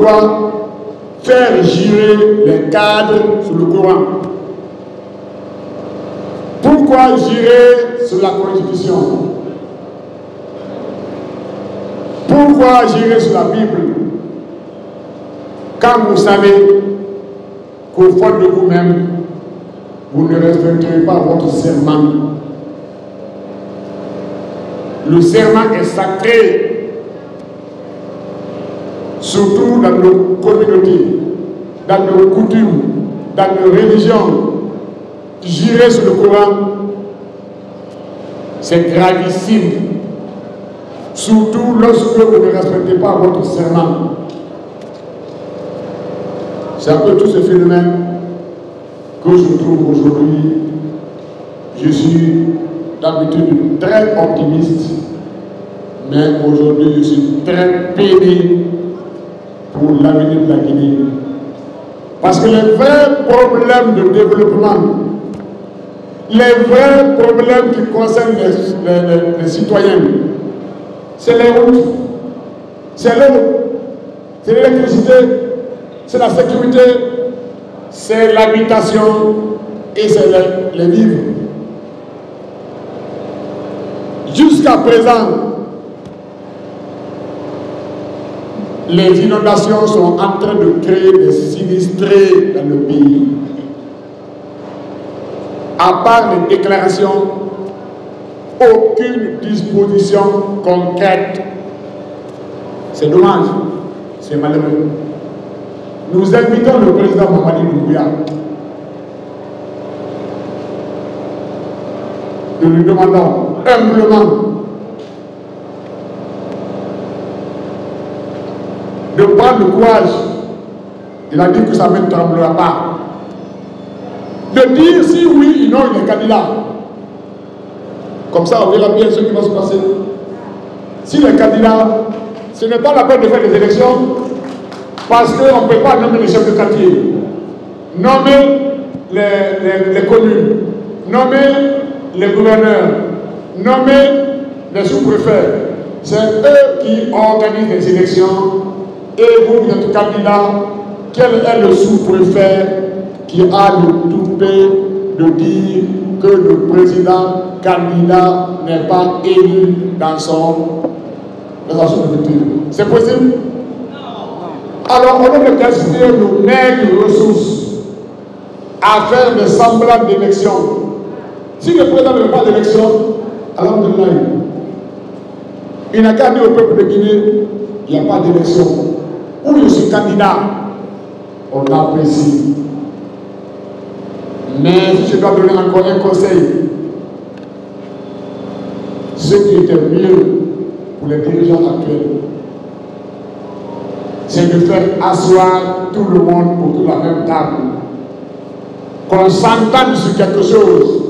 doit faire girer les cadres sur le Coran. Pourquoi girer sur la Constitution? Pourquoi girer sur la Bible? Quand vous savez qu'au fond de vous-même, vous ne respecterez pas votre serment. Le serment est sacré, surtout dans nos communautés, dans nos coutumes, dans nos religions. Jurer sur le Coran, c'est gravissime, surtout lorsque vous ne respectez pas votre serment. C'est un peu tout ce phénomène que je trouve aujourd'hui. Je suis d'habitude très optimiste, mais aujourd'hui je suis très peiné pour l'avenir de la Guinée. Parce que les vrais problèmes de développement, les vrais problèmes qui concernent les citoyens, c'est les routes, c'est l'eau, c'est l'électricité, c'est la sécurité, c'est l'habitation et c'est les vivres. Jusqu'à présent, les inondations sont en train de créer des sinistrés dans le pays. À part les déclarations, aucune disposition concrète. C'est dommage, c'est malheureux. Nous invitons le président Mamadi Doumbouya nous lui demandons humblement de prendre le courage, il a dit que ça ne tremblera pas, de dire si oui ou non il est candidat. Comme ça on verra bien ce qui va se passer. S'il est candidat, ce n'est pas la peine de faire des élections, parce qu'on ne peut pas nommer les chefs de quartier, nommer les communes, nommer les gouverneurs, nommer les sous-préfets. C'est eux qui organisent les élections et vous êtes candidat. Quel est le sous-préfet qui a le toupet de dire que le président candidat n'est pas élu dans son sous-préfecture? C'est possible? Alors, on doit gaspiller nos maigres ressources à faire des semblants d'élections. Si le président ne veut pas d'élection, alors de là, il n'a qu'à dire au peuple de Guinée, il n'y a pas d'élection. Où je suis candidat, on apprécie. Mais si je dois donner encore un conseil, ce qui était mieux pour les dirigeants actuels, c'est de faire asseoir tout le monde autour de la même table. Qu'on s'entende sur quelque chose.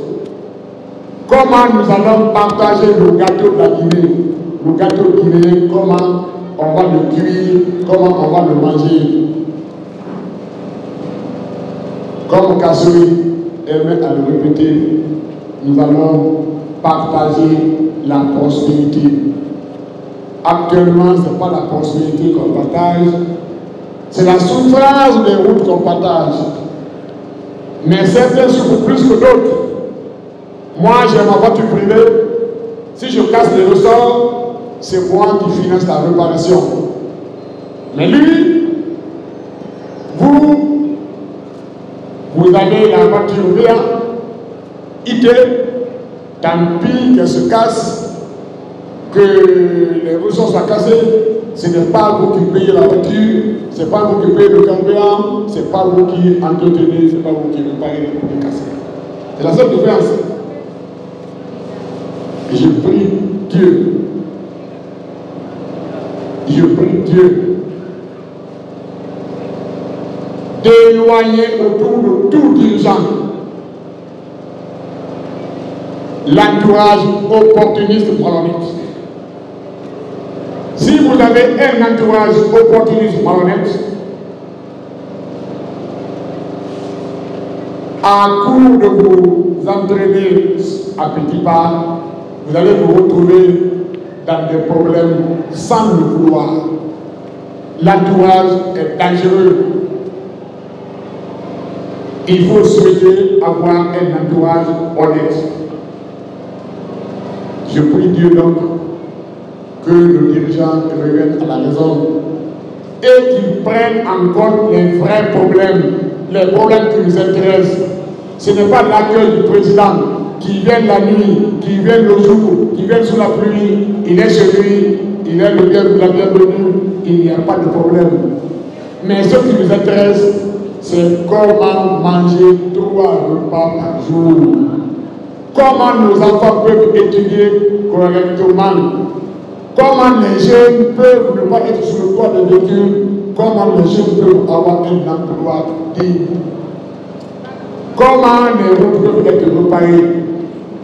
Comment nous allons partager le gâteau de la Guinée, le gâteau guinéen, comment on va le cuire, comment on va le manger. Comme Kassoui aimait à le répéter, nous allons partager la prospérité. Actuellement, ce n'est pas la prospérité qu'on partage, c'est la souffrance des routes qu'on partage. Mais certains souffrent plus que d'autres. Moi, j'ai ma voiture privée. Si je casse les ressorts, c'est moi qui finance la réparation. Mais lui, vous avez la voiture verte, IT, tant pis qu'elle se casse, que les ressorts soient cassés, ce n'est pas vous qui payez la voiture, ce n'est pas vous qui payez le carburant, ce n'est pas vous qui entretenez, ce n'est pas vous qui réparez les produits cassés. C'est la seule différence. Et je prie Dieu. Je prie Dieu d'éloigner autour de tout dirigeant l'entourage opportuniste malhonnête. Si vous avez un entourage opportuniste malhonnête, à court de vous entraîner à petits pas, vous allez vous retrouver dans des problèmes sans le vouloir. l'entourage est dangereux. Il faut souhaiter avoir un entourage honnête. Je prie Dieu donc que nos dirigeants reviennent à la raison et qu'ils prennent en compte les vrais problèmes, les problèmes qui nous intéressent. Ce n'est pas l'accueil du président qui vient la nuit, qui vient le jour, qui vient sous la pluie, il est chez lui, il est la bienvenue, il n'y a pas de problème. Mais ce qui nous intéresse, c'est comment manger 3 repas par jour. Comment nos enfants peuvent étudier correctement. Comment les jeunes peuvent ne pas être sur le toit de véhicule. Comment les jeunes peuvent avoir un emploi digne. Comment les routes peuvent être reparées.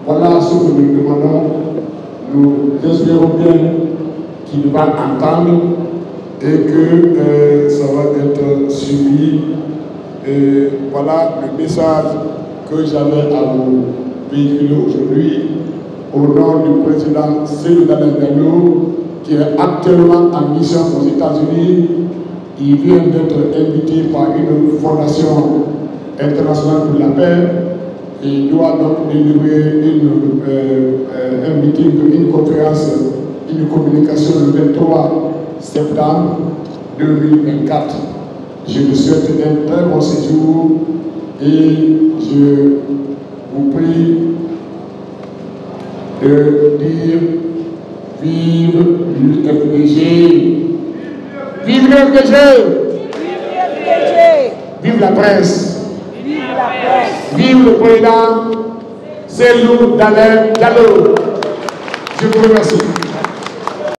Voilà ce que nous demandons. Nous espérons bien qu'il va entendre et que ça va être suivi. Et voilà le message que j'avais à vous véhiculer aujourd'hui au nom du président Cellou Dalein Diallo qui est actuellement en mission aux États-Unis. Il vient d'être invité par une fondation internationale pour la paix et il doit donc délivrer un meeting, une conférence, une communication le 23 septembre 2024. Je vous souhaite un très bon séjour et je vous prie de dire vive l'UFDG. Vive l'UFDG. Vive la presse. Vive le président Cellou Dalein Diallo. Je vous remercie.